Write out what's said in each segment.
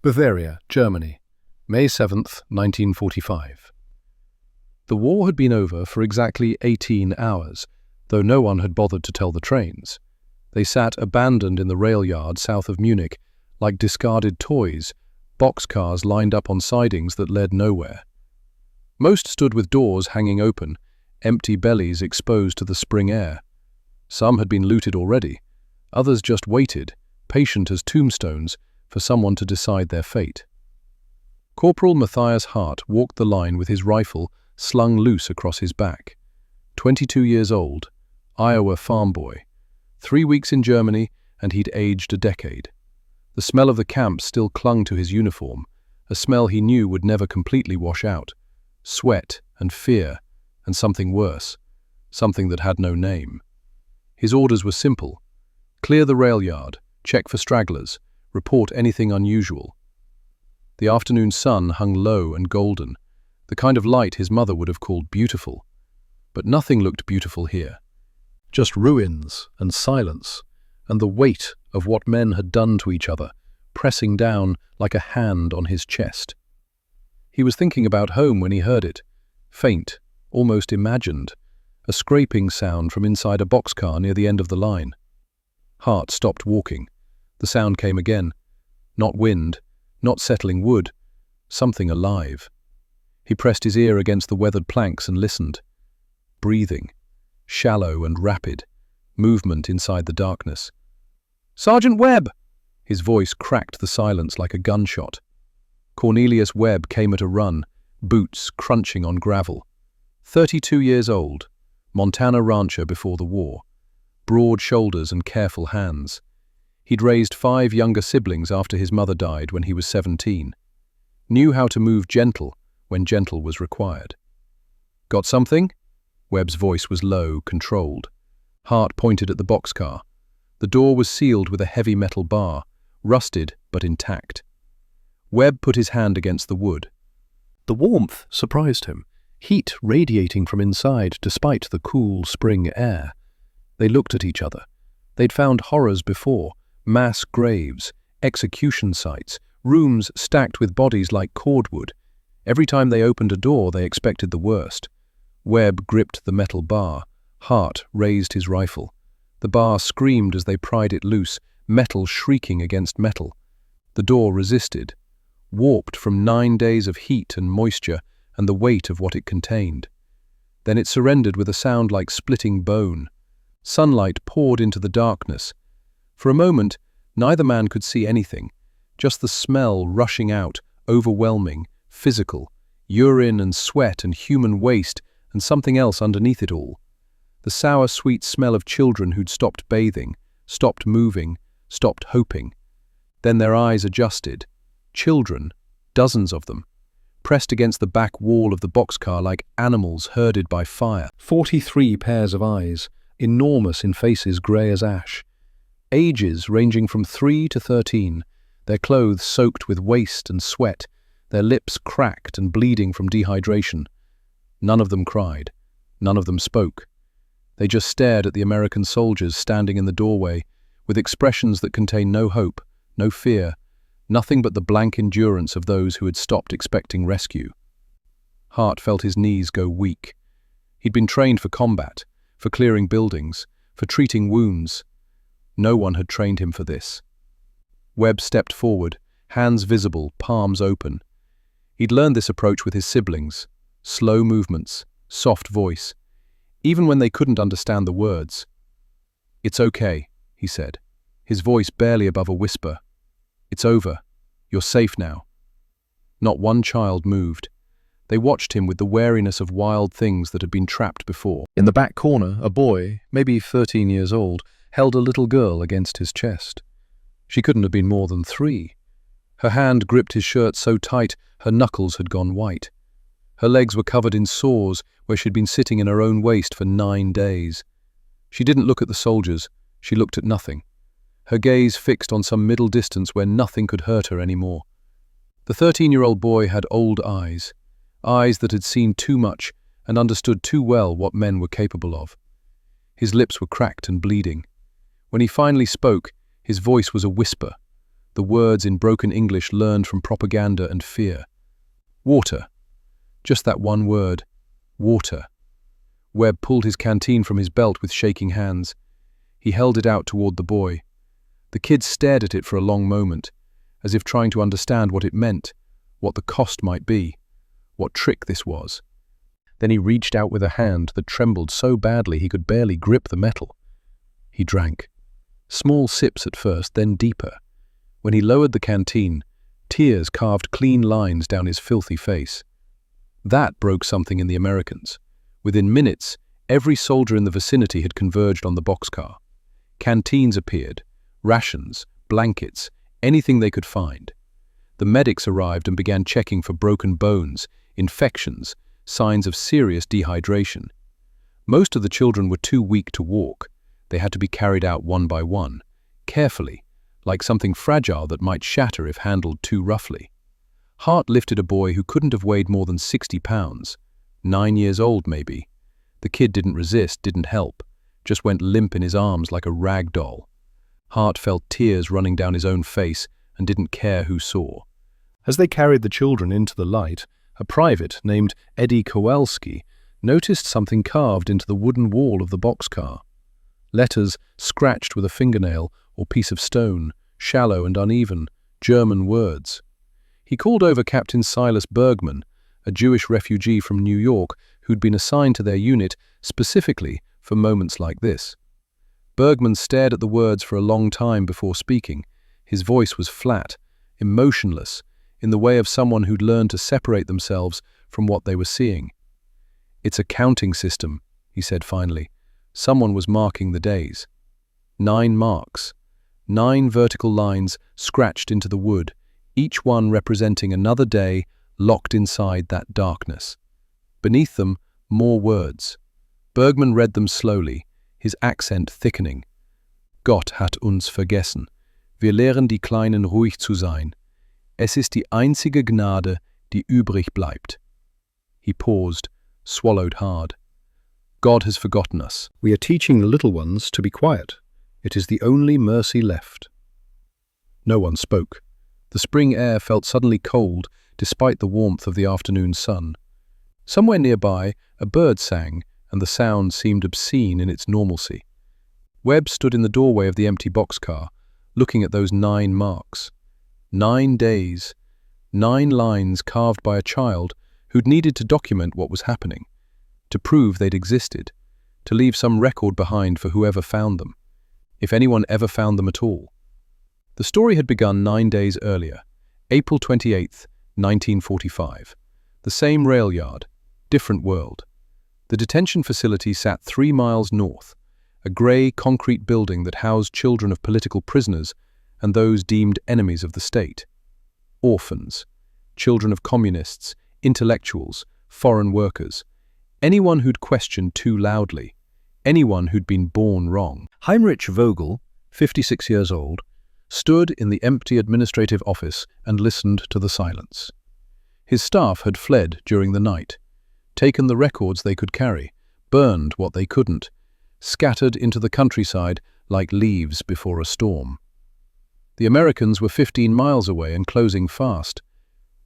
Bavaria, Germany, May 7th, 1945. The war had been over for exactly 18 hours, though no one had bothered to tell the trains. They sat abandoned in the rail yard south of Munich, like discarded toys, boxcars lined up on sidings that led nowhere. Most stood with doors hanging open, empty bellies exposed to the spring air. Some had been looted already, others just waited, patient as tombstones, for someone to decide their fate. Corporal Matthias Hart walked the line with his rifle slung loose across his back. 22 years old, Iowa farm boy. 3 weeks in Germany, and he'd aged a decade. The smell of the camp still clung to his uniform, a smell he knew would never completely wash out. Sweat and fear, and something worse, something that had no name. His orders were simple. Clear the rail yard, check for stragglers, report anything unusual. The afternoon sun hung low and golden, the kind of light his mother would have called beautiful. But nothing looked beautiful here. Just ruins and silence, and the weight of what men had done to each other, pressing down like a hand on his chest. He was thinking about home when he heard it, faint, almost imagined, a scraping sound from inside a boxcar near the end of the line. Hart stopped walking. The sound came again. Not wind, not settling wood, something alive. He pressed his ear against the weathered planks and listened. Breathing, shallow and rapid, movement inside the darkness. "Sergeant Webb!" His voice cracked the silence like a gunshot. Cornelius Webb came at a run, boots crunching on gravel. 32 years old, Montana rancher before the war. Broad shoulders and careful hands. He'd raised 5 younger siblings after his mother died when he was 17. Knew how to move gentle when gentle was required. "Got something?" Webb's voice was low, controlled. Hart pointed at the boxcar. The door was sealed with a heavy metal bar, rusted but intact. Webb put his hand against the wood. The warmth surprised him, heat radiating from inside despite the cool spring air. They looked at each other. They'd found horrors before, mass graves, execution sites, rooms stacked with bodies like cordwood. Every time they opened a door, they expected the worst. Webb gripped the metal bar. Hart raised his rifle. The bar screamed as they pried it loose, metal shrieking against metal. The door resisted, warped from 9 days of heat and moisture and the weight of what it contained. Then it surrendered with a sound like splitting bone. Sunlight poured into the darkness. For a moment, neither man could see anything, just the smell rushing out, overwhelming, physical, urine and sweat and human waste and something else underneath it all. The sour, sweet smell of children who'd stopped bathing, stopped moving, stopped hoping. Then their eyes adjusted. Children, dozens of them, pressed against the back wall of the boxcar like animals herded by fire. 43 pairs of eyes, enormous in faces grey as ash. Ages ranging from 3 to 13, their clothes soaked with waste and sweat, their lips cracked and bleeding from dehydration. None of them cried. None of them spoke. They just stared at the American soldiers standing in the doorway, with expressions that contained no hope, no fear, nothing but the blank endurance of those who had stopped expecting rescue. Hart felt his knees go weak. He'd been trained for combat, for clearing buildings, for treating wounds. No one had trained him for this. Webb stepped forward, hands visible, palms open. He'd learned this approach with his siblings. Slow movements, soft voice, even when they couldn't understand the words. "It's okay," he said, his voice barely above a whisper. "It's over. You're safe now." Not one child moved. They watched him with the wariness of wild things that had been trapped before. In the back corner, a boy, maybe 13 years old, held a little girl against his chest. She couldn't have been more than 3. Her hand gripped his shirt so tight her knuckles had gone white. Her legs were covered in sores where she'd been sitting in her own waste for 9 days. She didn't look at the soldiers, she looked at nothing. Her gaze fixed on some middle distance where nothing could hurt her anymore. The 13-year-old boy had old eyes, eyes that had seen too much and understood too well what men were capable of. His lips were cracked and bleeding. When he finally spoke, his voice was a whisper, the words in broken English learned from propaganda and fear. Water. Just that one word. Water. Webb pulled his canteen from his belt with shaking hands. He held it out toward the boy. The kid stared at it for a long moment, as if trying to understand what it meant, what the cost might be, what trick this was. Then he reached out with a hand that trembled so badly he could barely grip the metal. He drank. Small sips at first, then deeper. When he lowered the canteen, tears carved clean lines down his filthy face. That broke something in the Americans. Within minutes, every soldier in the vicinity had converged on the boxcar. Canteens appeared, rations, blankets, anything they could find. The medics arrived and began checking for broken bones, infections, signs of serious dehydration. Most of the children were too weak to walk. They had to be carried out one by one, carefully, like something fragile that might shatter if handled too roughly. Hart lifted a boy who couldn't have weighed more than 60 pounds, 9 years old maybe. The kid didn't resist, didn't help, just went limp in his arms like a rag doll. Hart felt tears running down his own face and didn't care who saw. As they carried the children into the light, a private named Eddie Kowalski noticed something carved into the wooden wall of the boxcar. Letters scratched with a fingernail or piece of stone, shallow and uneven, German words. He called over Captain Silas Bergman, a Jewish refugee from New York who'd been assigned to their unit specifically for moments like this. Bergman stared at the words for a long time before speaking. His voice was flat, emotionless, in the way of someone who'd learned to separate themselves from what they were seeing. "It's a counting system," he said finally. Someone was marking the days. 9 marks. 9 vertical lines scratched into the wood, each one representing another day locked inside that darkness. Beneath them, more words. Bergman read them slowly, his accent thickening. "Gott hat uns vergessen. Wir lehren die Kleinen ruhig zu sein. Es ist die einzige Gnade, die übrig bleibt." He paused, swallowed hard. "God has forgotten us. We are teaching the little ones to be quiet. It is the only mercy left." No one spoke. The spring air felt suddenly cold despite the warmth of the afternoon sun. Somewhere nearby, a bird sang, and the sound seemed obscene in its normalcy. Webb stood in the doorway of the empty boxcar, looking at those 9 marks. 9 days, 9 lines carved by a child who'd needed to document what was happening, to prove they'd existed, to leave some record behind for whoever found them, if anyone ever found them at all. The story had begun 9 days earlier, April 28th, 1945. The same rail yard, different world. The detention facility sat 3 miles north, a grey concrete building that housed children of political prisoners and those deemed enemies of the state. Orphans, children of communists, intellectuals, foreign workers, anyone who'd questioned too loudly, anyone who'd been born wrong. Heinrich Vogel, 56 years old, stood in the empty administrative office and listened to the silence. His staff had fled during the night, taken the records they could carry, burned what they couldn't, scattered into the countryside like leaves before a storm. The Americans were 15 miles away and closing fast.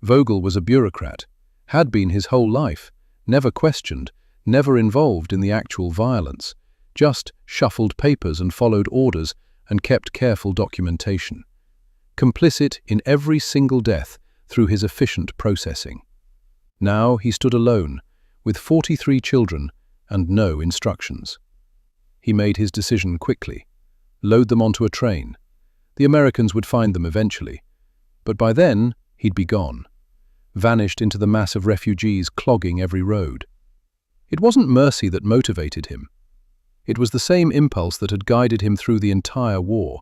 Vogel was a bureaucrat, had been his whole life, never questioned, never involved in the actual violence, just shuffled papers and followed orders and kept careful documentation. Complicit in every single death through his efficient processing. Now he stood alone, with 43 children and no instructions. He made his decision quickly. Load them onto a train. The Americans would find them eventually. But by then, he'd be gone. Vanished into the mass of refugees clogging every road. It wasn't mercy that motivated him. It was the same impulse that had guided him through the entire war.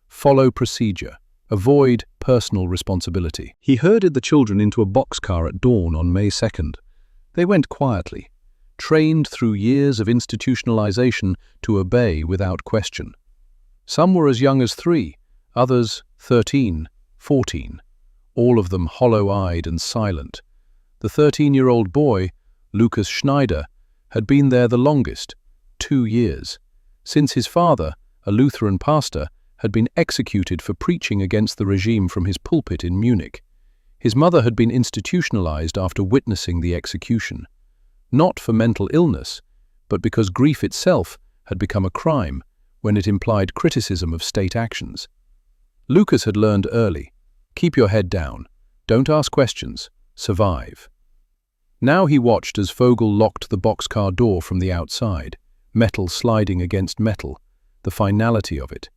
Follow procedure. Avoid personal responsibility. He herded the children into a boxcar at dawn on May 2nd. They went quietly, trained through years of institutionalization to obey without question. Some were as young as 3, others 13, 14, all of them hollow-eyed and silent. The 13-year-old boy, Lucas Schneider, had been there the longest, 2 years, since his father, a Lutheran pastor, had been executed for preaching against the regime from his pulpit in Munich. His mother had been institutionalized after witnessing the execution, not for mental illness, but because grief itself had become a crime when it implied criticism of state actions. Lucas had learned early, keep your head down, don't ask questions, survive. Now he watched as Vogel locked the boxcar door from the outside, metal sliding against metal, the finality of it.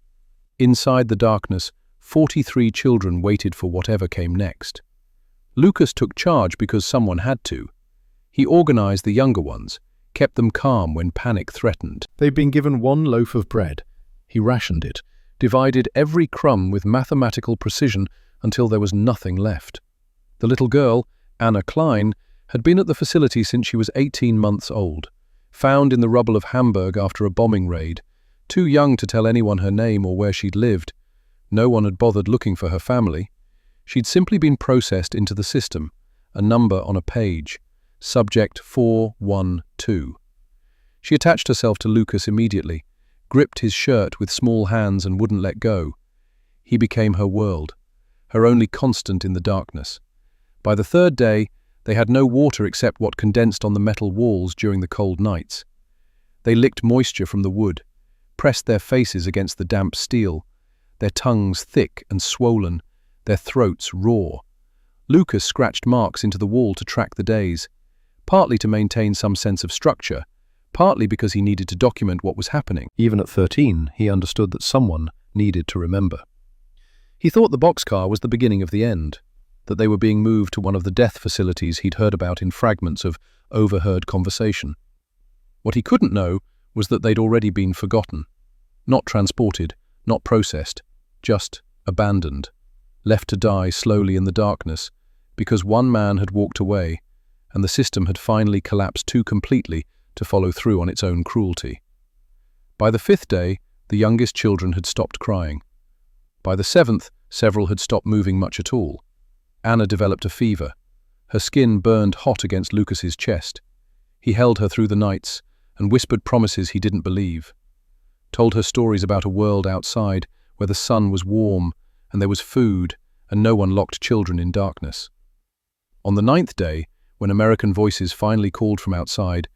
Inside the darkness, 43 children waited for whatever came next. Lucas took charge because someone had to. He organized the younger ones, kept them calm when panic threatened. They'd been given one loaf of bread. He rationed it, divided every crumb with mathematical precision until there was nothing left. The little girl, Anna Klein, had been at the facility since she was 18 months old, found in the rubble of Hamburg after a bombing raid, too young to tell anyone her name or where she'd lived. No one had bothered looking for her family. She'd simply been processed into the system, a number on a page, subject 412. She attached herself to Lucas immediately, gripped his shirt with small hands and wouldn't let go. He became her world, her only constant in the darkness. By the third day, they had no water except what condensed on the metal walls during the cold nights. They licked moisture from the wood, pressed their faces against the damp steel, their tongues thick and swollen, their throats raw. Lucas scratched marks into the wall to track the days, partly to maintain some sense of structure, partly because he needed to document what was happening. Even at 13, he understood that someone needed to remember. He thought the boxcar was the beginning of the end, that they were being moved to one of the death facilities he'd heard about in fragments of overheard conversation. What he couldn't know was that they'd already been forgotten, not transported, not processed, just abandoned, left to die slowly in the darkness, because one man had walked away and the system had finally collapsed too completely to follow through on its own cruelty. By the 5th day, the youngest children had stopped crying. By the 7th, several had stopped moving much at all. Anna developed a fever. Her skin burned hot against Lucas's chest. He held her through the nights and whispered promises he didn't believe. Told her stories about a world outside where the sun was warm and there was food and no one locked children in darkness. On the 9th day, when American voices finally called from outside,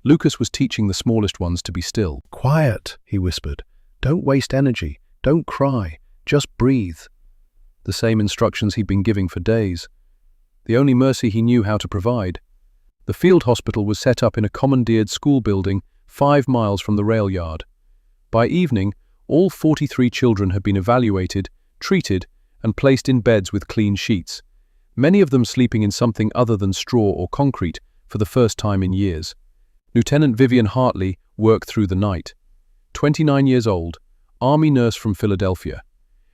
Lucas was teaching the smallest ones to be still. "Quiet," he whispered. "Don't waste energy. Don't cry. Just breathe." The same instructions he'd been giving for days. The only mercy he knew how to provide. The field hospital was set up in a commandeered school building 5 miles from the rail yard. By evening, all 43 children had been evaluated, treated, and placed in beds with clean sheets, many of them sleeping in something other than straw or concrete for the first time in years. Lieutenant Vivian Hartley worked through the night. 29 years old, Army nurse from Philadelphia.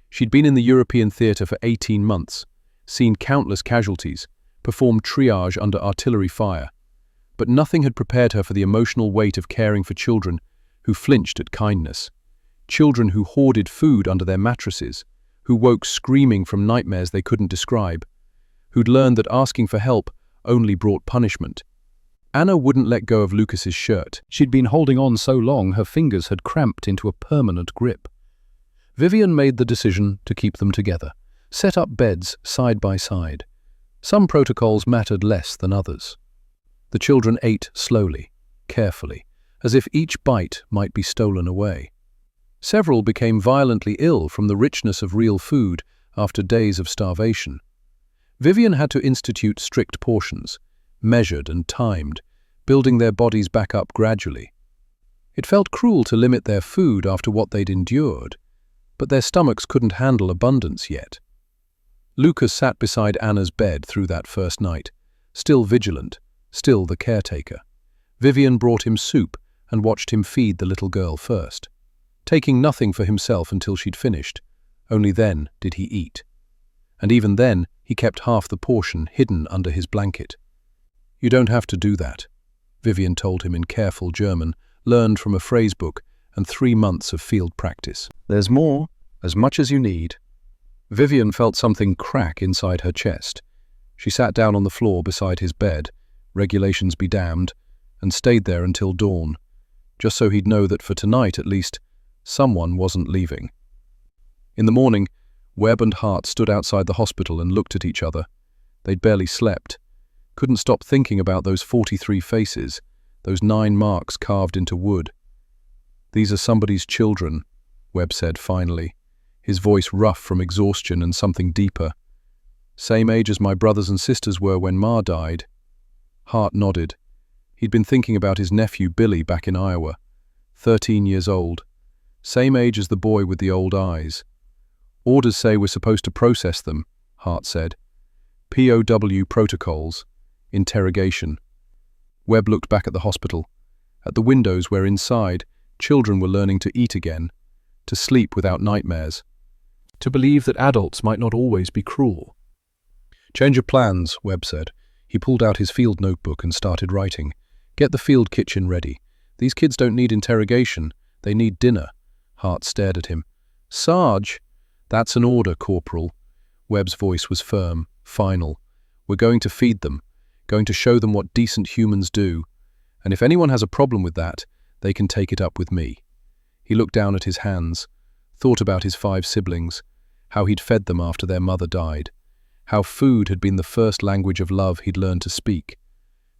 She'd been in the European theatre for 18 months, seen countless casualties, performed triage under artillery fire. But nothing had prepared her for the emotional weight of caring for children who flinched at kindness. Children who hoarded food under their mattresses, who woke screaming from nightmares they couldn't describe, who'd learned that asking for help only brought punishment. Anna wouldn't let go of Lucas's shirt. She'd been holding on so long her fingers had cramped into a permanent grip. Vivian made the decision to keep them together, set up beds side by side. Some protocols mattered less than others. The children ate slowly, carefully, as if each bite might be stolen away. Several became violently ill from the richness of real food after days of starvation. Vivian had to institute strict portions, measured and timed, building their bodies back up gradually. It felt cruel to limit their food after what they'd endured, but their stomachs couldn't handle abundance yet. Lucas sat beside Anna's bed through that first night, still vigilant, still the caretaker. Vivian brought him soup and watched him feed the little girl first, taking nothing for himself until she'd finished. Only then did he eat. And even then, he kept half the portion hidden under his blanket. "You don't have to do that," Vivian told him in careful German, learned from a phrasebook and 3 months of field practice. "There's more, as much as you need." Vivian felt something crack inside her chest. She sat down on the floor beside his bed, regulations be damned, and stayed there until dawn, just so he'd know that for tonight at least, someone wasn't leaving. In the morning, Webb and Hart stood outside the hospital and looked at each other. They'd barely slept. Couldn't stop thinking about those 43 faces, those 9 marks carved into wood. "These are somebody's children," Webb said finally, his voice rough from exhaustion and something deeper. "Same age as my brothers and sisters were when Ma died." Hart nodded. He'd been thinking about his nephew Billy back in Iowa, 13 years old. Same age as the boy with the old eyes. "Orders say we're supposed to process them," Hart said. "POW protocols. Interrogation." Webb looked back at the hospital, at the windows where inside children were learning to eat again, to sleep without nightmares, to believe that adults might not always be cruel. "Change of plans," Webb said. He pulled out his field notebook and started writing. "Get the field kitchen ready. These kids don't need interrogation, they need dinner." Hart stared at him. "Sarge!" "That's an order, Corporal." Webb's voice was firm, final. "We're going to feed them, going to show them what decent humans do. And if anyone has a problem with that, they can take it up with me." He looked down at his hands, thought about his 5 siblings, how he'd fed them after their mother died, how food had been the first language of love he'd learned to speak.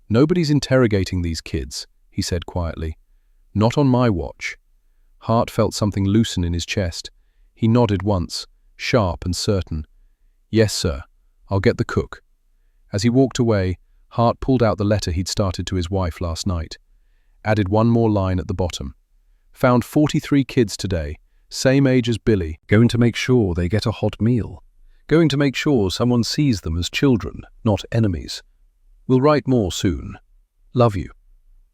"Nobody's interrogating these kids," he said quietly. "Not on my watch." Hart felt something loosen in his chest. He nodded once, sharp and certain. "Yes, sir. I'll get the cook." As he walked away, Hart pulled out the letter he'd started to his wife last night. Added one more line at the bottom. "Found 43 kids today, same age as Billy. Going to make sure they get a hot meal. Going to make sure someone sees them as children, not enemies. Will write more soon. Love you.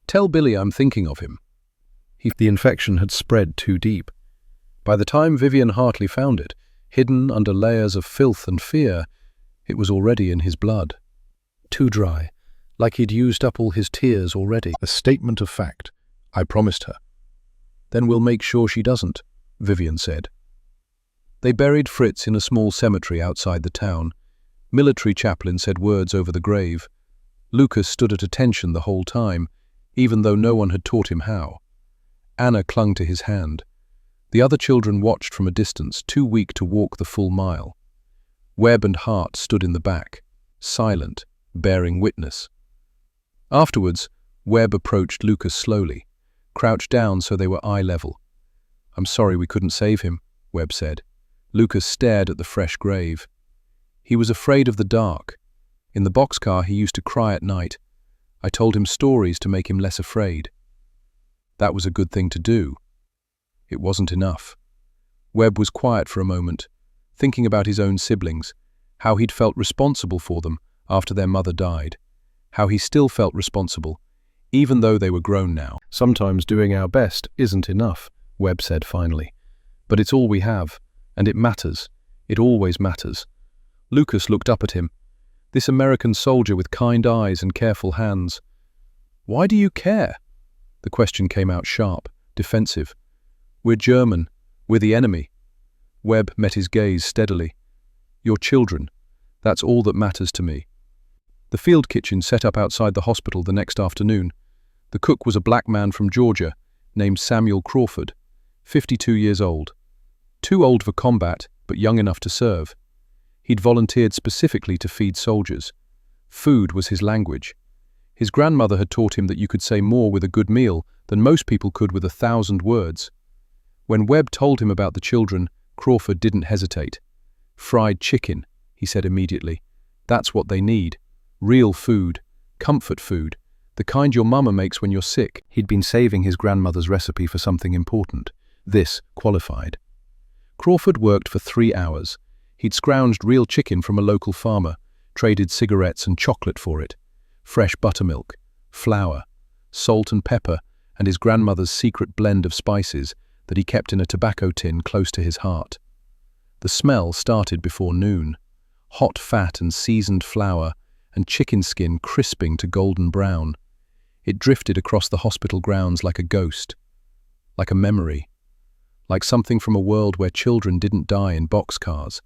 Tell Billy I'm thinking of him." The infection had spread too deep. By the time Vivian Hartley found it, hidden under layers of filth and fear, it was already in his blood. Too dry, like he'd used up all his tears already. A statement of fact. I promised her. "Then we'll make sure she doesn't," Vivian said. They buried Fritz in a small cemetery outside the town. Military chaplain said words over the grave. Lucas stood at attention the whole time, even though no one had taught him how. Anna clung to his hand. The other children watched from a distance, too weak to walk the full mile. Webb and Hart stood in the back, silent, bearing witness. Afterwards, Webb approached Lucas slowly, crouched down so they were eye level. "I'm sorry we couldn't save him," Webb said. Lucas stared at the fresh grave. "He was afraid of the dark. In the boxcar he used to cry at night. I told him stories to make him less afraid." That was a good thing to do. It wasn't enough. Webb was quiet for a moment, thinking about his own siblings, how he'd felt responsible for them after their mother died, how he still felt responsible, even though they were grown now. "Sometimes doing our best isn't enough," Webb said finally. "But it's all we have, and it matters. It always matters." Lucas looked up at him, this American soldier with kind eyes and careful hands. "Why do you care?" The question came out sharp, defensive. "We're German. We're the enemy." Webb met his gaze steadily. "Your children. That's all that matters to me." The field kitchen set up outside the hospital the next afternoon. The cook was a black man from Georgia named Samuel Crawford, 52 years old. Too old for combat, but young enough to serve. He'd volunteered specifically to feed soldiers. Food was his language. His grandmother had taught him that you could say more with a good meal than most people could with 1,000 words. When Webb told him about the children, Crawford didn't hesitate. "Fried chicken," he said immediately. "That's what they need. Real food, comfort food, the kind your mama makes when you're sick." He'd been saving his grandmother's recipe for something important. This qualified. Crawford worked for 3 hours. He'd scrounged real chicken from a local farmer, traded cigarettes and chocolate for it, fresh buttermilk, flour, salt and pepper, and his grandmother's secret blend of spices that he kept in a tobacco tin close to his heart. The smell started before noon. Hot fat and seasoned flour, and chicken skin crisping to golden brown. It drifted across the hospital grounds like a ghost, like a memory, like something from a world where children didn't die in boxcars.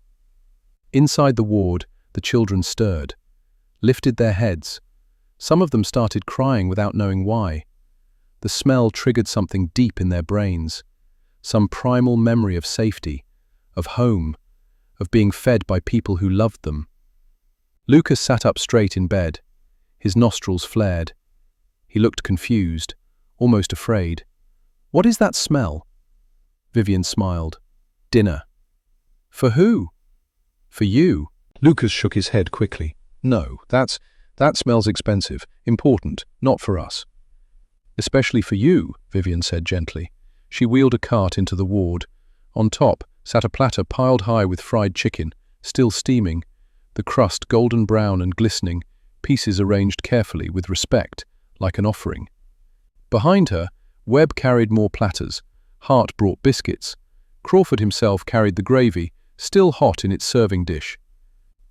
Inside the ward, the children stirred, lifted their heads. Some of them started crying without knowing why. The smell triggered something deep in their brains, some primal memory of safety, of home, of being fed by people who loved them. Lucas sat up straight in bed. His nostrils flared. He looked confused, almost afraid. "What is that smell?" Vivian smiled. "Dinner." "For who?" "For you." Lucas shook his head quickly. "No, that smells expensive, important, not for us." "Especially for you," Vivian said gently. She wheeled a cart into the ward. On top sat a platter piled high with fried chicken, still steaming, the crust golden brown and glistening, pieces arranged carefully with respect, like an offering. Behind her, Webb carried more platters. Hart brought biscuits. Crawford himself carried the gravy, still hot in its serving dish.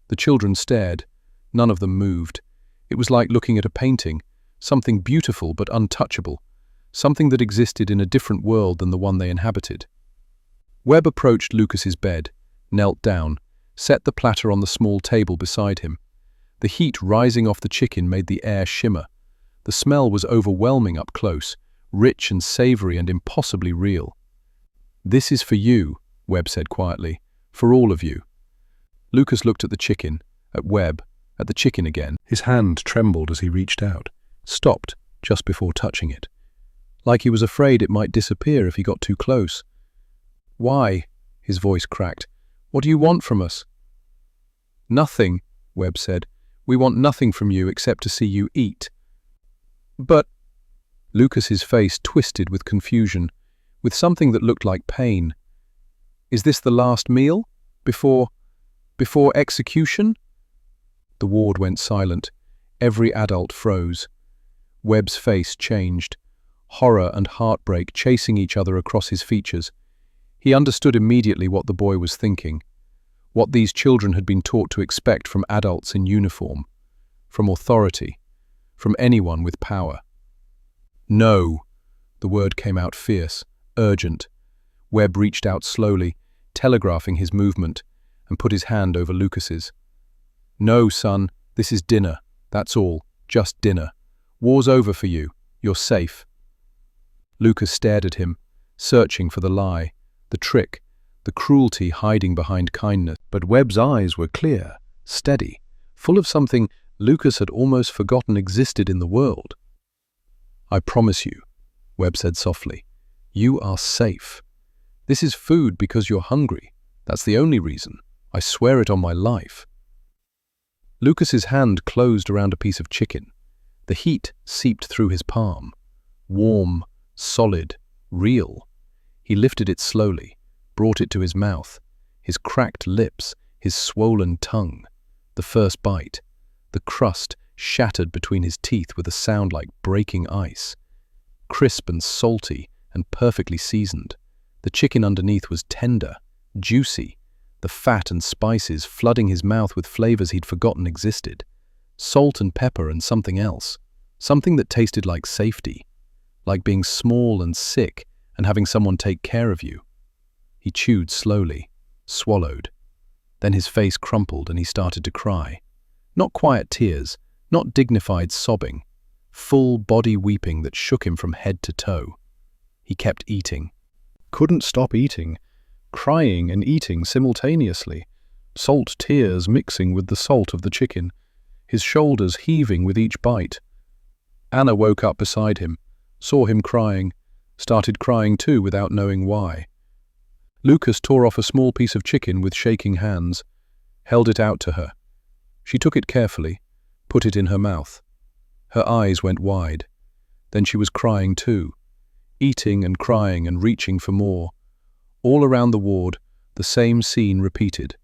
The children stared. None of them moved. It was like looking at a painting, something beautiful but untouchable, something that existed in a different world than the one they inhabited. Webb approached Lucas's bed, knelt down, set the platter on the small table beside him. The heat rising off the chicken made the air shimmer. The smell was overwhelming up close, rich and savory and impossibly real. "This is for you," Webb said quietly, "for all of you." Lucas looked at the chicken, at Webb, at the chicken again. His hand trembled as he reached out, stopped just before touching it, like he was afraid it might disappear if he got too close. "Why?" His voice cracked. "What do you want from us?" "Nothing," Webb said. "We want nothing from you except to see you eat." "But—" Lucas's face twisted with confusion, with something that looked like pain. "Is this the last meal? Before execution?" The ward went silent. Every adult froze. Webb's face changed. Horror and heartbreak chasing each other across his features. He understood immediately what the boy was thinking, what these children had been taught to expect from adults in uniform, from authority, from anyone with power. "No!" The word came out fierce, urgent. Webb reached out slowly, telegraphing his movement, and put his hand over Lucas's. "No, son, this is dinner. That's all. Just dinner. War's over for you. You're safe." Lucas stared at him, searching for the lie, the trick, the cruelty hiding behind kindness. But Webb's eyes were clear, steady, full of something Lucas had almost forgotten existed in the world. "I promise you," Webb said softly, "you are safe. This is food because you're hungry. That's the only reason. I swear it on my life." Lucas's hand closed around a piece of chicken. The heat seeped through his palm. Warm, solid, real. He lifted it slowly, brought it to his mouth, his cracked lips, his swollen tongue. The first bite. The crust shattered between his teeth with a sound like breaking ice. Crisp and salty and perfectly seasoned. The chicken underneath was tender, juicy, the fat and spices flooding his mouth with flavors he'd forgotten existed. Salt and pepper and something else. Something that tasted like safety, like being small and sick and having someone take care of you. He chewed slowly, swallowed. Then his face crumpled and he started to cry. Not quiet tears, not dignified sobbing, full body weeping that shook him from head to toe. He kept eating. Couldn't stop eating, crying and eating simultaneously, salt tears mixing with the salt of the chicken, his shoulders heaving with each bite. Anna woke up beside him, saw him crying, started crying too without knowing why. Lucas tore off a small piece of chicken with shaking hands, held it out to her. She took it carefully, put it in her mouth. Her eyes went wide. Then she was crying too, eating and crying and reaching for more. All around the ward, the same scene repeated.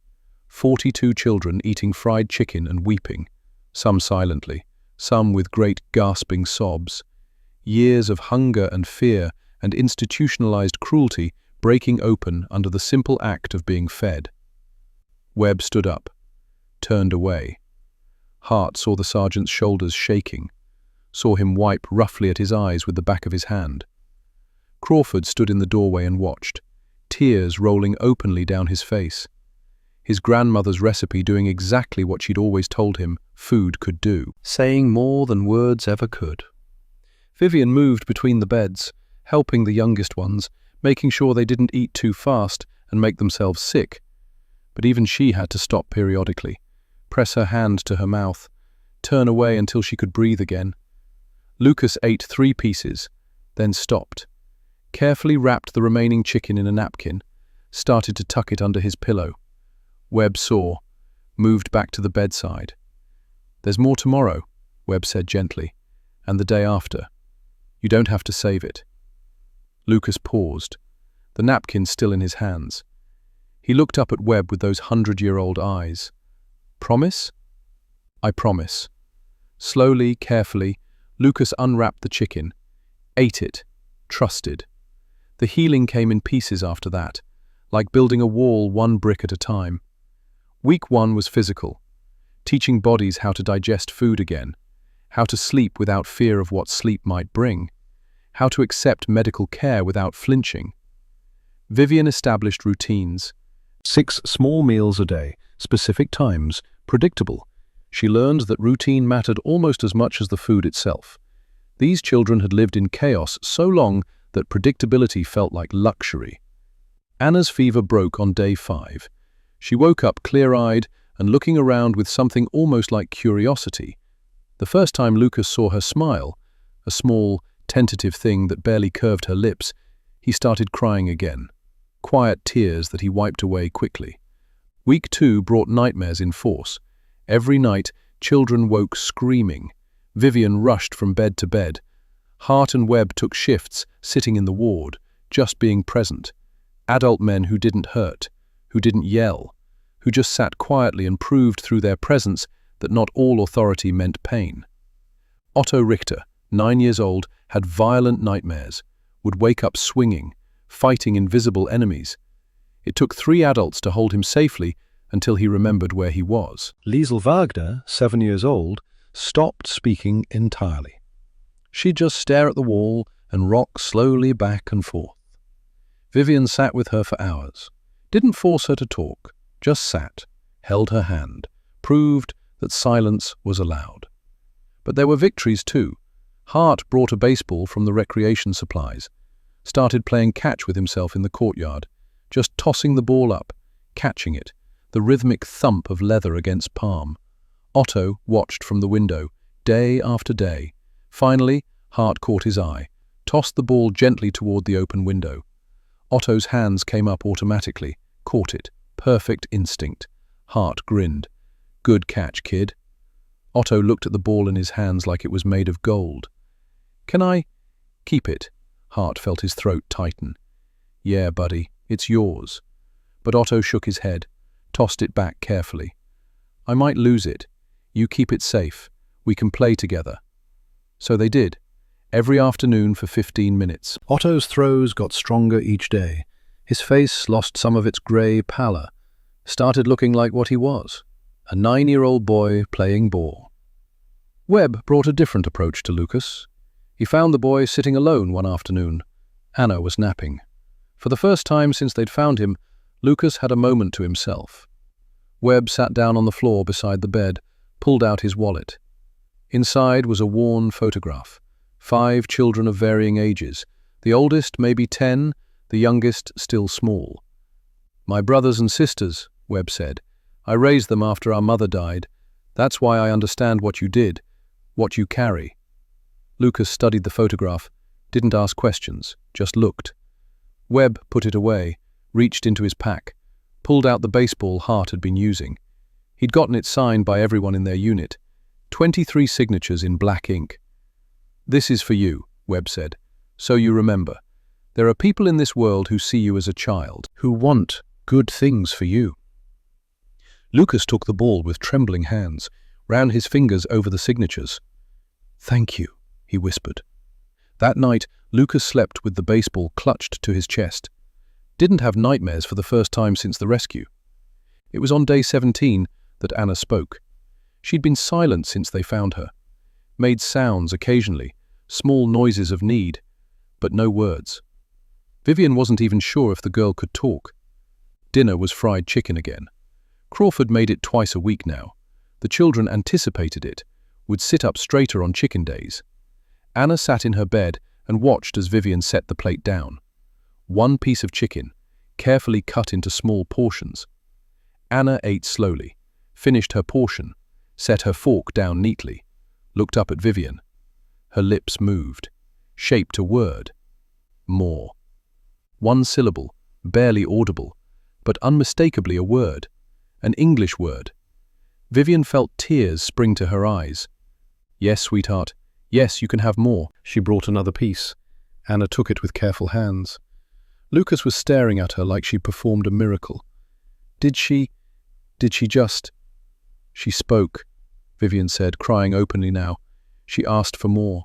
42 children eating fried chicken and weeping, some silently, some with great gasping sobs. Years of hunger and fear and institutionalized cruelty breaking open under the simple act of being fed. Webb stood up, turned away. Hart saw the sergeant's shoulders shaking, saw him wipe roughly at his eyes with the back of his hand. Crawford stood in the doorway and watched, tears rolling openly down his face. His grandmother's recipe doing exactly what she'd always told him food could do, saying more than words ever could. Vivian moved between the beds, helping the youngest ones, making sure they didn't eat too fast and make themselves sick. But even she had to stop periodically, press her hand to her mouth, turn away until she could breathe again. Lucas ate 3 pieces, then stopped, carefully wrapped the remaining chicken in a napkin, started to tuck it under his pillow. Webb saw, moved back to the bedside. "There's more tomorrow," Webb said gently, "and the day after. You don't have to save it." Lucas paused, the napkin still in his hands. He looked up at Webb with those 100-year-old eyes. "Promise?" "I promise." Slowly, carefully, Lucas unwrapped the chicken, ate it, trusted. The healing came in pieces after that, like building a wall 1 brick at a time. Week 1 was physical, teaching bodies how to digest food again, how to sleep without fear of what sleep might bring, how to accept medical care without flinching. Vivian established routines. 6 small meals a day, specific times, predictable. She learned that routine mattered almost as much as the food itself. These children had lived in chaos so long that predictability felt like luxury. Anna's fever broke on day 5. She woke up clear-eyed and looking around with something almost like curiosity. The first time Lucas saw her smile, a small, tentative thing that barely curved her lips, he started crying again. Quiet tears that he wiped away quickly. Week 2 brought nightmares in force. Every night, children woke screaming. Vivian rushed from bed to bed. Hart and Webb took shifts, sitting in the ward, just being present. Adult men who didn't hurt, who didn't yell, who just sat quietly and proved through their presence that not all authority meant pain. Otto Richter, 9 years old, had violent nightmares, would wake up swinging, fighting invisible enemies. It took 3 adults to hold him safely until he remembered where he was. Liesl Wagner, 7 years old, stopped speaking entirely. She'd just stare at the wall and rock slowly back and forth. Vivian sat with her for hours. Didn't force her to talk, just sat, held her hand, proved that silence was allowed. But there were victories too. Hart brought a baseball from the recreation supplies, started playing catch with himself in the courtyard, just tossing the ball up, catching it, the rhythmic thump of leather against palm. Otto watched from the window, day after day. Finally, Hart caught his eye, tossed the ball gently toward the open window. Otto's hands came up automatically, caught it, perfect instinct. Hart grinned. "Good catch, kid." Otto looked at the ball in his hands like it was made of gold. "Can I keep it?" Hart felt his throat tighten. "Yeah, buddy, it's yours." But Otto shook his head, tossed it back carefully. "I might lose it. You keep it safe. We can play together." So they did, every afternoon for 15 minutes. Otto's throws got stronger each day. His face lost some of its grey pallor, started looking like what he was, a 9-year-old boy playing ball. Webb brought a different approach to Lucas. He found the boy sitting alone one afternoon. Anna was napping. For the first time since they'd found him, Lucas had a moment to himself. Webb sat down on the floor beside the bed, pulled out his wallet. Inside was a worn photograph. 5 children of varying ages, the oldest maybe 10, the youngest still small. "My brothers and sisters," Webb said. "I raised them after our mother died. That's why I understand what you did, what you carry." Lucas studied the photograph, didn't ask questions, just looked. Webb put it away, reached into his pack, pulled out the baseball Hart had been using. He'd gotten it signed by everyone in their unit. 23 signatures in black ink. "This is for you," Webb said, "so you remember. There are people in this world who see you as a child, who want good things for you." Lucas took the ball with trembling hands, ran his fingers over the signatures. "Thank you," he whispered. That night, Lucas slept with the baseball clutched to his chest. Didn't have nightmares for the first time since the rescue. It was on day 17 that Anna spoke. She'd been silent since they found her. Made sounds occasionally, small noises of need, but no words. Vivian wasn't even sure if the girl could talk. Dinner was fried chicken again. Crawford made it twice a week now. The children anticipated it, would sit up straighter on chicken days. Anna sat in her bed and watched as Vivian set the plate down. 1 piece of chicken, carefully cut into small portions. Anna ate slowly, finished her portion, set her fork down neatly, looked up at Vivian. Her lips moved, shaped a word. More. One syllable, barely audible, but unmistakably a word, an English word. Vivian felt tears spring to her eyes. "Yes, sweetheart. Yes, you can have more." She brought another piece. Anna took it with careful hands. Lucas was staring at her like she performed a miracle. Did she just... She spoke, Vivian said, crying openly now. She asked for more.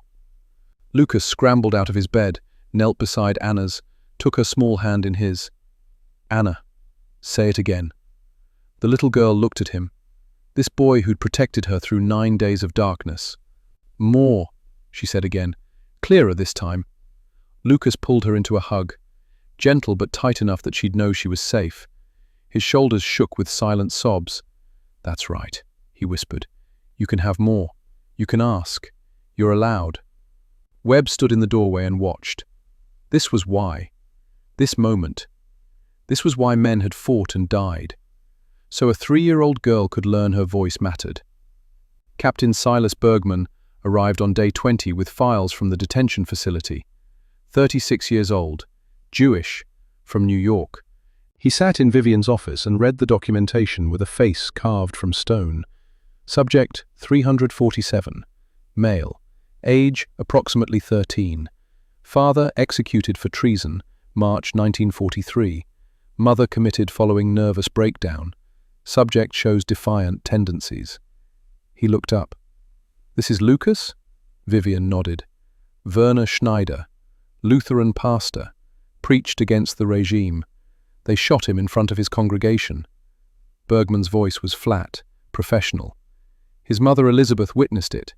Lucas scrambled out of his bed, knelt beside Anna's, took her small hand in his. "Anna, say it again." The little girl looked at him. This boy who'd protected her through 9 days of darkness. "More," she said again, clearer this time. Lucas pulled her into a hug, gentle but tight enough that she'd know she was safe. His shoulders shook with silent sobs. "That's right," he whispered. "You can have more. You can ask. You're allowed." Webb stood in the doorway and watched. This was why. This moment. This was why men had fought and died. So a 3-year-old girl could learn her voice mattered. Captain Silas Bergman arrived on day 20 with files from the detention facility. 36 years old, Jewish, from New York. He sat in Vivian's office and read the documentation with a face carved from stone. Subject 347, male, age approximately 13. Father executed for treason, March 1943. Mother committed following nervous breakdown. Subject shows defiant tendencies. He looked up. "This is Lucas?" Vivian nodded. "Werner Schneider, Lutheran pastor, preached against the regime. They shot him in front of his congregation." Bergman's voice was flat, professional. His mother Elizabeth witnessed it.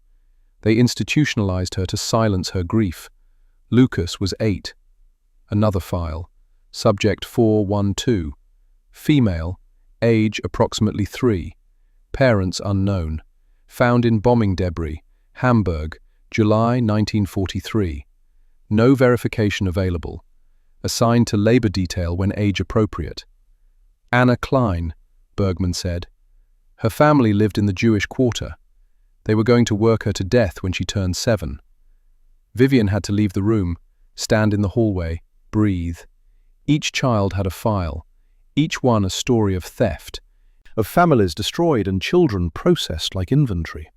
They institutionalized her to silence her grief. Lucas was 8. Another file. Subject 412. Female, age approximately 3. Parents unknown. Found in bombing debris, Hamburg, July 1943. No verification available. Assigned to labor detail when age appropriate. "Anna Klein," Bergman said. "Her family lived in the Jewish quarter. They were going to work her to death when she turned 7. Vivian had to leave the room, stand in the hallway, breathe. Each child had a file, each one a story of theft, of families destroyed and children processed like inventory.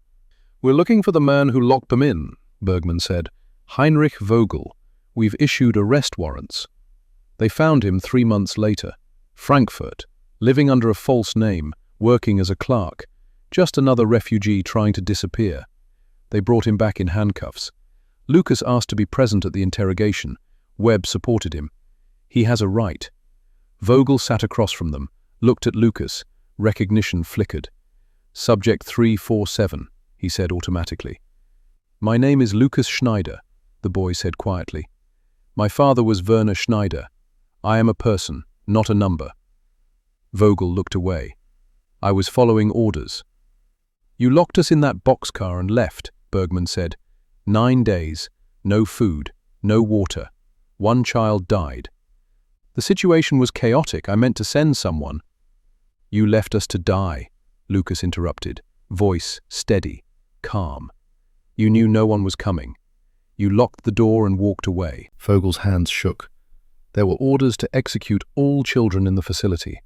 "We're looking for the man who locked them in," Bergman said. "Heinrich Vogel. We've issued arrest warrants." They found him 3 months later. Frankfurt, living under a false name, working as a clerk. Just another refugee trying to disappear. They brought him back in handcuffs. Lucas asked to be present at the interrogation. Webb supported him. "He has a right." Vogel sat across from them, looked at Lucas. Recognition flickered. "Subject 347, he said automatically. "My name is Lucas Schneider," the boy said quietly. "My father was Werner Schneider. I am a person, not a number." Vogel looked away. "I was following orders." "You locked us in that boxcar and left," Bergman said. 9 days, no food, no water. 1 child died. "The situation was chaotic. I meant to send someone." "You left us to die," Lucas interrupted, voice steady, calm. "You knew no one was coming. You locked the door and walked away." Vogel's hands shook. "There were orders to execute all children in the facility.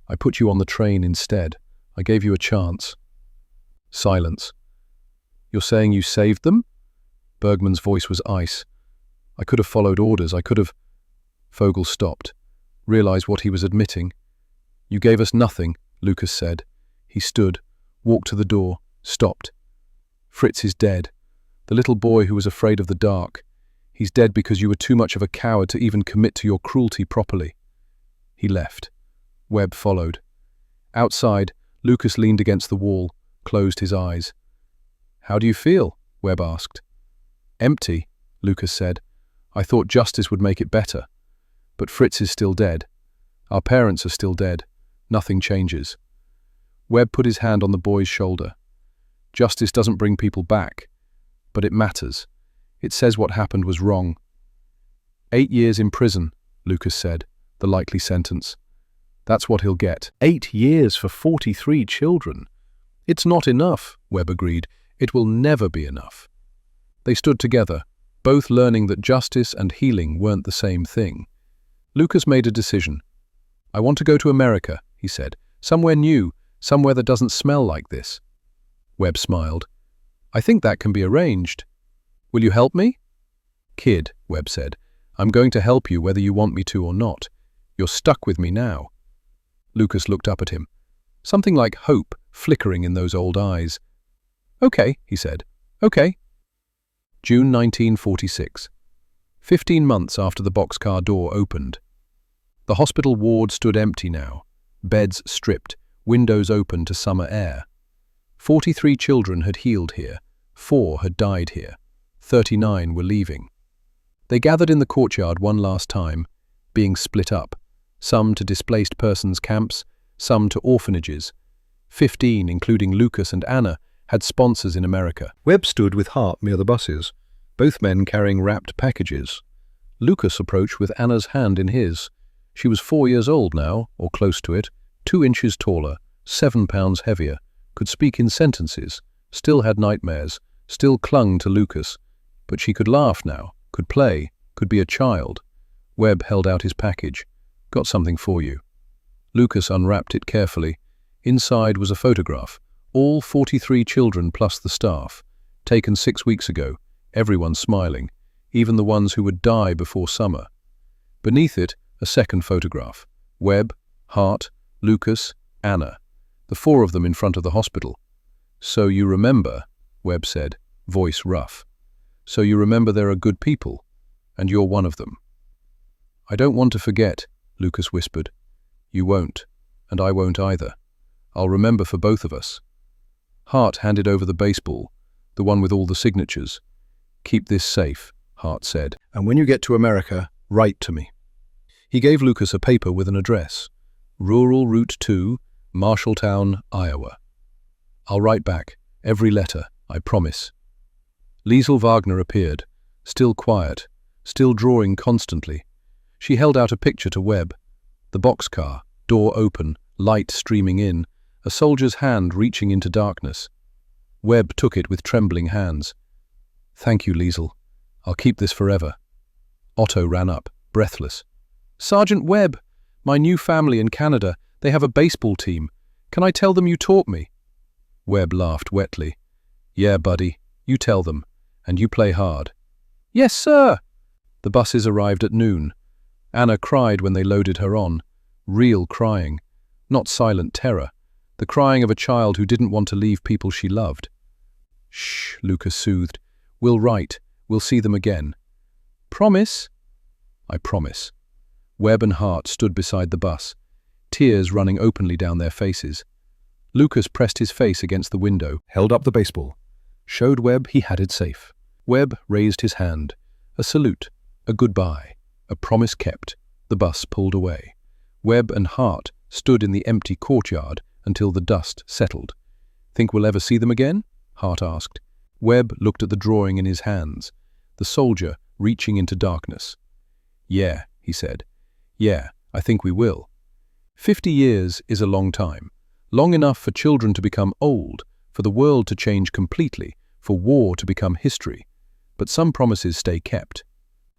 I put you on the train instead. I gave you a chance." Silence. "You're saying you saved them?" Bergman's voice was ice. "I could have followed orders. I could have..." Vogel stopped, realized what he was admitting. "You gave us nothing," Lucas said. He stood, walked to the door, stopped. "Fritz is dead. The little boy who was afraid of the dark. He's dead because you were too much of a coward to even commit to your cruelty properly." He left. Webb followed. Outside, Lucas leaned against the wall, closed his eyes. "How do you feel?" Webb asked. "Empty," Lucas said. "I thought justice would make it better. But Fritz is still dead. Our parents are still dead. Nothing changes." Webb put his hand on the boy's shoulder. "Justice doesn't bring people back. But it matters. It says what happened was wrong." 8 years in prison, Lucas said. the likely sentence. That's what he'll get. 8 years for 43 children. It's not enough, Webb agreed. It will never be enough. They stood together, both learning that justice and healing weren't the same thing. Lucas made a decision. I want to go to America, he said. Somewhere new, somewhere that doesn't smell like this. Webb smiled. I think that can be arranged. Will you help me? Kid, Webb said, I'm going to help you whether you want me to or not. You're stuck with me now. Lucas looked up at him. Something like hope flickering in those old eyes. Okay, he said. Okay. June 1946. 15 months after the boxcar door opened. The hospital ward stood empty now, beds stripped, windows open to summer air. 43 children had healed here, 4 had died here, 39 were leaving. They gathered in the courtyard one last time, being split up, some to displaced persons camps, some to orphanages. 15, including Lucas and Anna, had sponsors in America. Webb stood with Hart near the buses, both men carrying wrapped packages. Lucas approached with Anna's hand in his. She was 4 years old now, or close to it, 2 inches taller, 7 pounds heavier, could speak in sentences, still had nightmares, still clung to Lucas. But she could laugh now, could play, could be a child. Webb held out his package. Got something for you. Lucas unwrapped it carefully. Inside was a photograph, all 43 children plus the staff, taken 6 weeks ago, everyone smiling, even the ones who would die before summer. Beneath it, a second photograph. Webb, Hart, Lucas, Anna, the 4 of them in front of the hospital. So you remember, Webb said, voice rough. So you remember there are good people, and you're one of them. I don't want to forget, Lucas whispered. You won't, and I won't either. I'll remember for both of us. Hart handed over the baseball, the one with all the signatures. Keep this safe, Hart said, and when you get to America, write to me. He gave Lucas a paper with an address. Rural Route 2, Marshalltown, Iowa. I'll write back, every letter, I promise. Liesl Wagner appeared, still quiet, still drawing constantly. She held out a picture to Webb. The boxcar, door open, light streaming in, a soldier's hand reaching into darkness. Webb took it with trembling hands. Thank you, Liesl. I'll keep this forever. Otto ran up, breathless. Sergeant Webb, my new family in Canada, they have a baseball team. Can I tell them you taught me? Webb laughed wetly. Yeah, buddy, you tell them, and you play hard. Yes, sir. The buses arrived at noon. Anna cried when they loaded her on. Real crying, not silent terror. The crying of a child who didn't want to leave people she loved. Shh, Lucas soothed. We'll write. We'll see them again. Promise? I promise. Webb and Hart stood beside the bus, tears running openly down their faces. Lucas pressed his face against the window, held up the baseball, showed Webb he had it safe. Webb raised his hand. A salute, a goodbye, a promise kept. The bus pulled away. Webb and Hart stood in the empty courtyard until the dust settled. Think we'll ever see them again? Hart asked. Webb looked at the drawing in his hands, the soldier reaching into darkness. Yeah, he said. Yeah, I think we will. 50 years is a long time, long enough for children to become old, for the world to change completely, for war to become history. But some promises stay kept.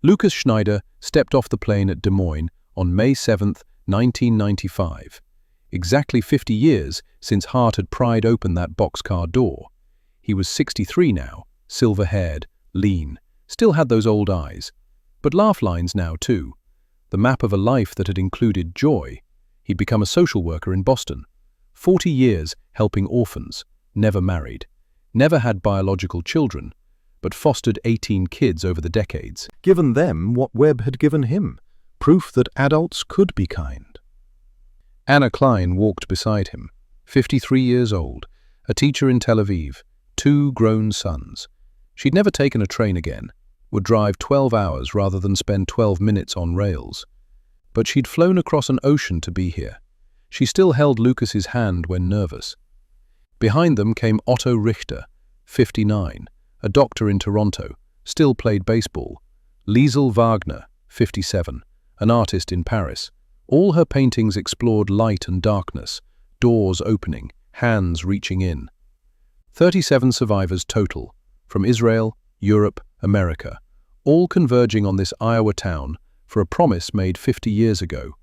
Lucas Schneider stepped off the plane at Des Moines on May 7, 1995. Exactly 50 years since Hart had pried open that boxcar door. He was 63 now, silver-haired, lean, still had those old eyes. But laugh lines now too. The map of a life that had included joy. He'd become a social worker in Boston. 40 years helping orphans, never married, never had biological children, but fostered 18 kids over the decades. Given them what Webb had given him, proof that adults could be kind. Anna Klein walked beside him, 53 years old, a teacher in Tel Aviv, 2 grown sons. She'd never taken a train again, would drive 12 hours rather than spend 12 minutes on rails. But she'd flown across an ocean to be here. She still held Lucas's hand when nervous. Behind them came Otto Richter, 59, a doctor in Toronto, still played baseball. Liesl Wagner, 57, an artist in Paris, All her paintings explored light and darkness, doors opening, hands reaching in. 37 survivors total, from Israel, Europe, America, all converging on this Iowa town for a promise made 50 years ago.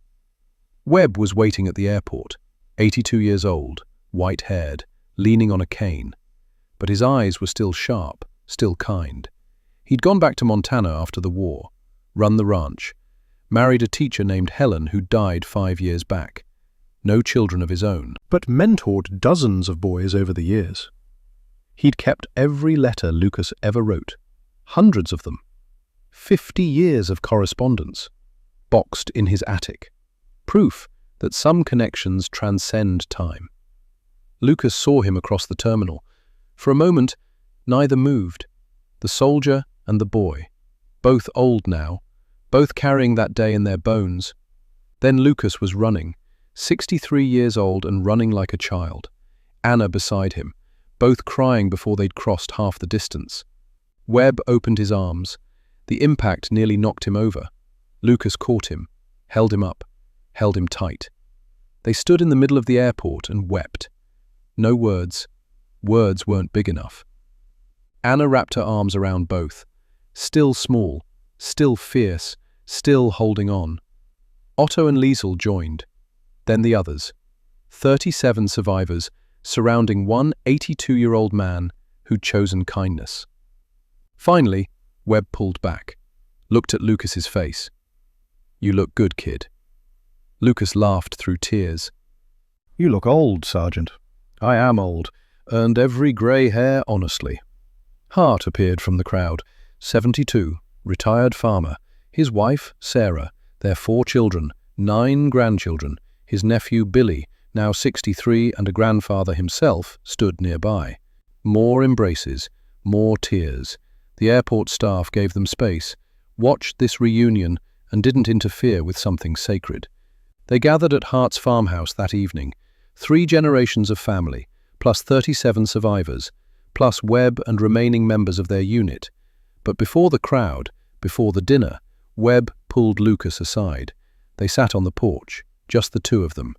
Webb was waiting at the airport, 82 years old, white-haired, leaning on a cane. But his eyes were still sharp, still kind. He'd gone back to Montana after the war, run the ranch, married a teacher named Helen who died 5 years back. No children of his own, but mentored dozens of boys over the years. He'd kept every letter Lucas ever wrote, hundreds of them. 50 years of correspondence, boxed in his attic. Proof that some connections transcend time. Lucas saw him across the terminal. For a moment, neither moved. The soldier and the boy, both old now, both carrying that day in their bones. Then Lucas was running, 63 years old and running like a child. Anna beside him, both crying before they'd crossed half the distance. Webb opened his arms. The impact nearly knocked him over. Lucas caught him, held him up, held him tight. They stood in the middle of the airport and wept. No words. Words weren't big enough. Anna wrapped her arms around both, still small, still fierce, still holding on. Otto and Liesel joined. Then the others. 37 survivors surrounding one 82-year-old man who'd chosen kindness. Finally, Webb pulled back, looked at Lucas's face. "You look good, kid." Lucas laughed through tears. You look old, Sergeant. "I am old, earned every grey hair honestly." Hart appeared from the crowd, 72, retired farmer, his wife, Sarah, their 4 children, 9 grandchildren, his nephew Billy, now 63 and a grandfather himself, stood nearby. More embraces, more tears. The airport staff gave them space, watched this reunion and didn't interfere with something sacred. They gathered at Hart's farmhouse that evening, 3 generations of family, plus 37 survivors, plus Webb and remaining members of their unit. But before the crowd, before the dinner, Webb pulled Lucas aside. They sat on the porch, just the 2 of them.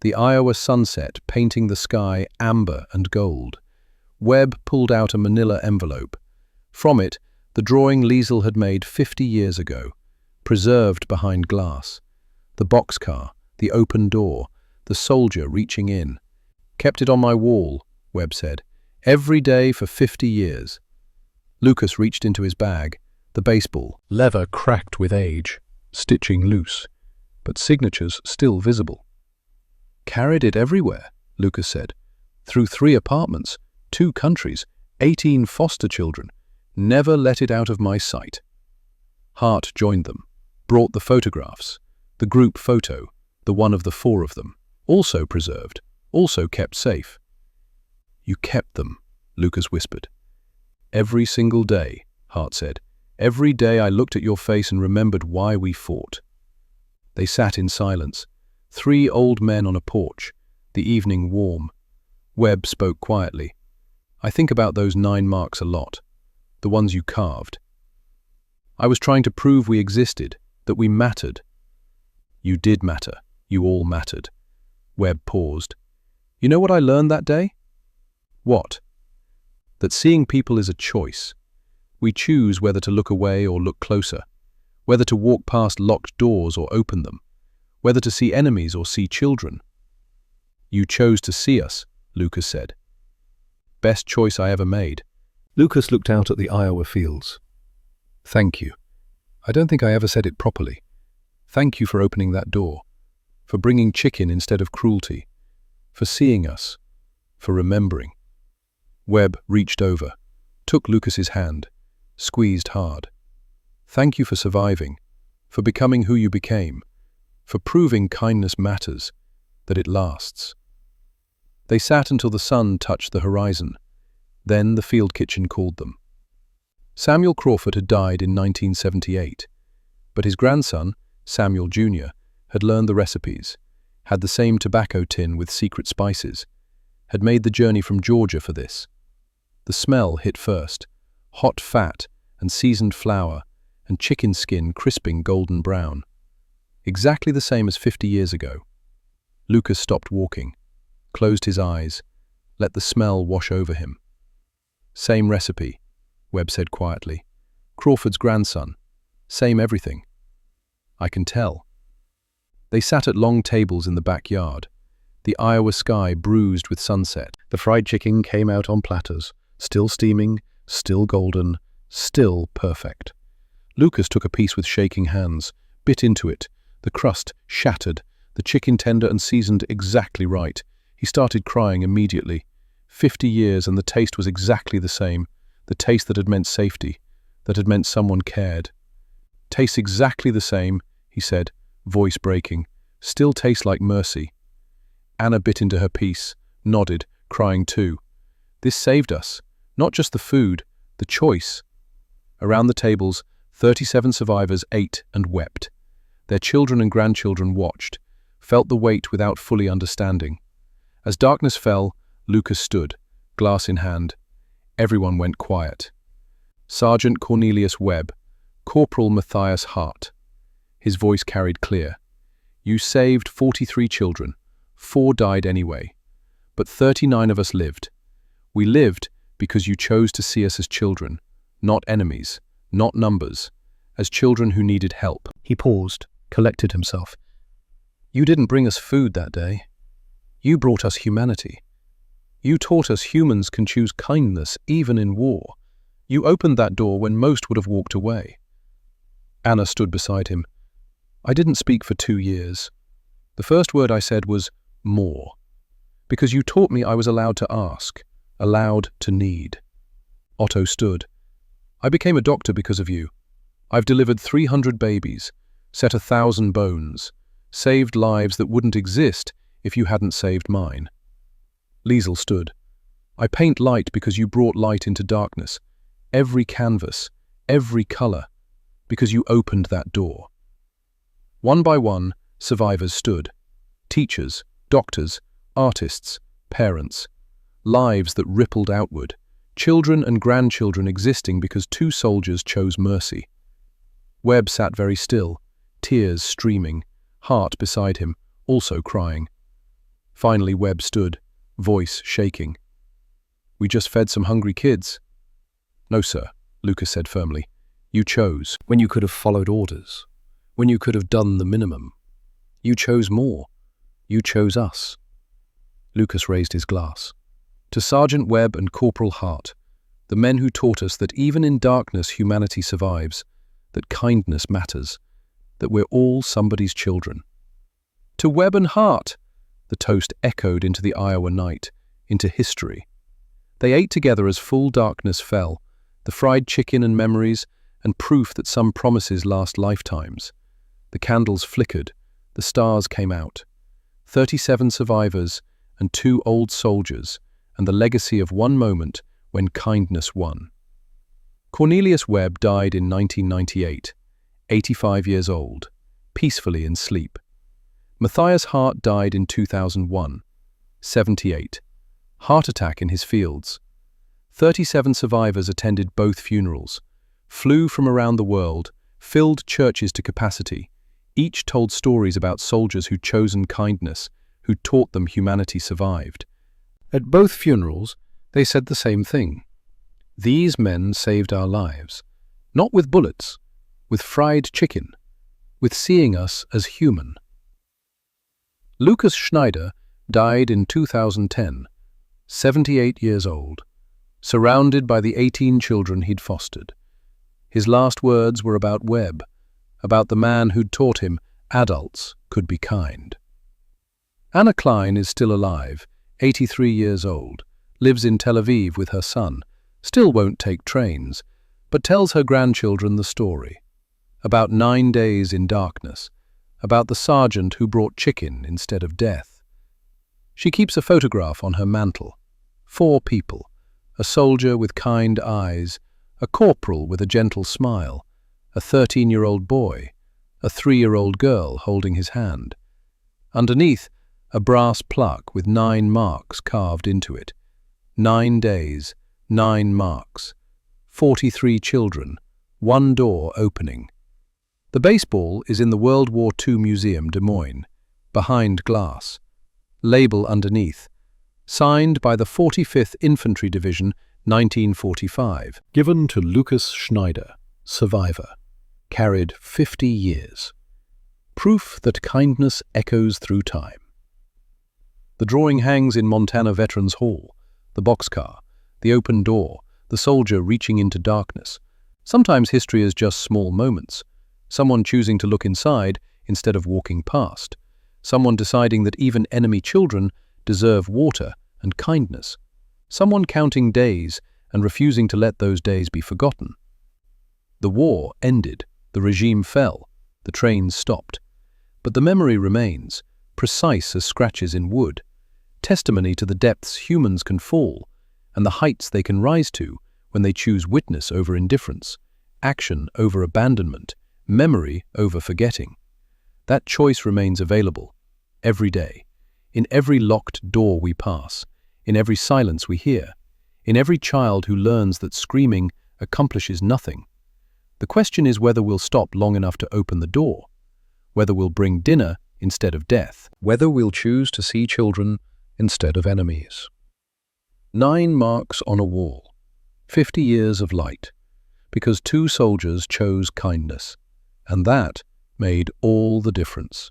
The Iowa sunset painting the sky amber and gold. Webb pulled out a manila envelope. From it, the drawing Liesel had made 50 years ago, preserved behind glass. The boxcar, the open door, the soldier reaching in. "Kept it on my wall," Webb said, "every day for 50 years. Lucas reached into his bag, the baseball, leather cracked with age, stitching loose, but signatures still visible. "Carried it everywhere," Lucas said. "Through 3 apartments, 2 countries, 18 foster children. Never let it out of my sight." Hart joined them, brought the photographs, the group photo, the one of the 4 of them, also preserved, also kept safe. "You kept them," Lucas whispered. "Every single day," Hart said. "Every day I looked at your face and remembered why we fought." They sat in silence, 3 old men on a porch, the evening warm. Webb spoke quietly. "I think about those 9 marks a lot, the ones you carved. I was trying to prove we existed, that we mattered." "You did matter. You all mattered." Webb paused. "You know what I learned that day?" "What?" "That seeing people is a choice. We choose whether to look away or look closer, whether to walk past locked doors or open them, whether to see enemies or see children." "You chose to see us," Lucas said. "Best choice I ever made." Lucas looked out at the Iowa fields. "Thank you. I don't think I ever said it properly. Thank you for opening that door, for bringing chicken instead of cruelty, for seeing us, for remembering." Webb reached over, took Lucas's hand, squeezed hard. "Thank you for surviving, for becoming who you became, for proving kindness matters, that it lasts." They sat until the sun touched the horizon. Then the field kitchen called them. Samuel Crawford had died in 1978, but his grandson, Samuel Jr., had learned the recipes, had the same tobacco tin with secret spices, had made the journey from Georgia for this. The smell hit first, hot fat and seasoned flour and chicken skin crisping golden brown. exactly the same as 50 years ago. Lucas stopped walking, closed his eyes, let the smell wash over him. Same recipe, Webb said quietly. Crawford's grandson. Same everything. I can tell. They sat at long tables in the backyard, the Iowa sky bruised with sunset. The fried chicken came out on platters, still steaming, still golden, still perfect. Lucas took a piece with shaking hands, bit into it, the crust shattered, the chicken tender and seasoned exactly right. He started crying immediately. 50 years and the taste was exactly the same, the taste that had meant safety, that had meant someone cared. Tastes exactly the same, he said, voice breaking. Still tastes like mercy. Anna bit into her piece, nodded, crying too. This saved us. Not just the food, the choice. Around the tables, 37 survivors ate and wept. Their children and grandchildren watched, felt the weight without fully understanding. As darkness fell, Lucas stood, glass in hand. Everyone went quiet. Sergeant Cornelius Webb, Corporal Matthias Hart. His voice carried clear. You saved 43 children. 4 died anyway. But 39 of us lived. We lived because you chose to see us as children, not enemies, not numbers, as children who needed help. He paused, collected himself. You didn't bring us food that day. You brought us humanity. You taught us humans can choose kindness even in war. You opened that door when most would have walked away. Anna stood beside him. I didn't speak for 2 years. The first word I said was more. Because you taught me I was allowed to ask, allowed to need. Otto stood. I became a doctor because of you. I've delivered 300 babies, set 1,000 bones, saved lives that wouldn't exist if you hadn't saved mine. Liesel stood. I paint light because you brought light into darkness. Every canvas, every color, because you opened that door. One by one, survivors stood. Teachers, doctors, artists, parents. Lives that rippled outward. Children and grandchildren existing because 2 soldiers chose mercy. Webb sat very still, tears streaming, Hart beside him, also crying. Finally Webb stood, voice shaking. We just fed some hungry kids. No, sir, Lucas said firmly. You chose, when you could have followed orders, when you could have done the minimum. You chose more. You chose us. Lucas raised his glass. To Sergeant Webb and Corporal Hart, the men who taught us that even in darkness humanity survives, that kindness matters, that we're all somebody's children. To Webb and Hart, the toast echoed into the Iowa night, into history. They ate together as full darkness fell, the fried chicken and memories, and proof that some promises last lifetimes. The candles flickered, the stars came out. 37 survivors and 2 old soldiers, and the legacy of one moment when kindness won. Cornelius Webb died in 1998, 85 years old, peacefully in sleep. Matthias Hart died in 2001, 78, heart attack in his fields. 37 survivors attended both funerals, flew from around the world, filled churches to capacity. Each told stories about soldiers who'd chosen kindness, who taught them humanity survived. At both funerals, they said the same thing. These men saved our lives, not with bullets, with fried chicken, with seeing us as human. Lucas Schneider died in 2010, 78 years old, surrounded by the 18 children he'd fostered. His last words were about Webb, about the man who'd taught him adults could be kind. Anna Klein is still alive, 83 years old, lives in Tel Aviv with her son, still won't take trains, but tells her grandchildren the story. About 9 days in darkness, about the sergeant who brought chicken instead of death. She keeps a photograph on her mantle. 4 people, a soldier with kind eyes, a corporal with a gentle smile, a 13-year-old boy, a 3-year-old girl holding his hand. Underneath, a brass plaque with 9 marks carved into it. 9 days, 9 marks, 43 children, 1 door opening. The baseball is in the World War II Museum, Des Moines, behind glass. Label underneath. Signed by the 45th Infantry Division, 1945. Given to Lucas Schneider, survivor. Carried 50 years. Proof that kindness echoes through time. The drawing hangs in Montana Veterans Hall. The boxcar, the open door, the soldier reaching into darkness. Sometimes history is just small moments. Someone choosing to look inside instead of walking past. Someone deciding that even enemy children deserve water and kindness. Someone counting days and refusing to let those days be forgotten. The war ended, the regime fell, the trains stopped. But the memory remains, precise as scratches in wood, testimony to the depths humans can fall and the heights they can rise to when they choose witness over indifference, action over abandonment, memory over forgetting. That choice remains available, every day, in every locked door we pass, in every silence we hear, in every child who learns that screaming accomplishes nothing. The question is whether we'll stop long enough to open the door, whether we'll bring dinner instead of death, Whether we'll choose to see children instead of enemies. 9 marks on a wall, 50 years of light, because 2 soldiers chose kindness, and that made all the difference.